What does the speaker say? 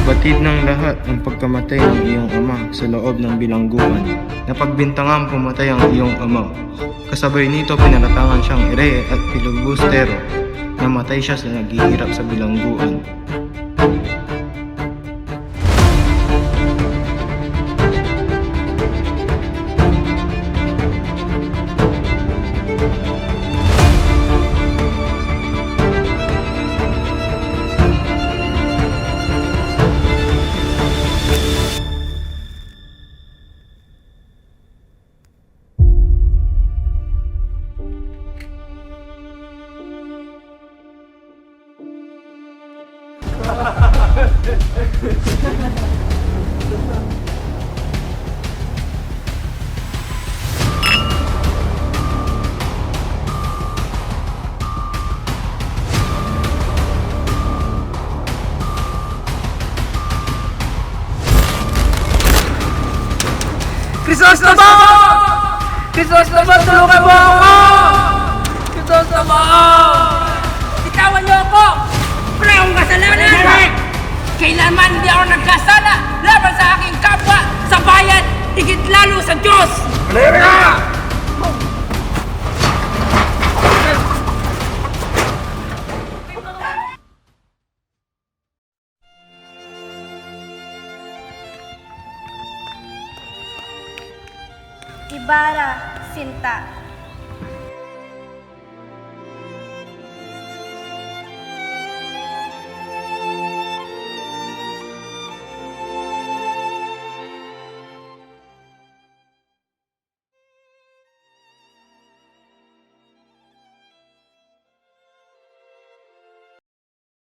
Batid ng lahat ang pagkamatay ng iyong ama sa loob ng bilangguan. Napagbintangang pumatay ang iyong ama. Kasabay nito pinaratangan siyang ere at filibustero. Namatay siya sa naghihirap sa bilangguan. Crisostomo! Crisostomo, tulungan mo ako! Crisostomo! Bitawan niyo ako! Wala akong kasalanan! Kailanman hindi ako nagkasala laban sa aking kapwa, sa bayan, higit lalo sa Diyos! Ibarra, Sinta.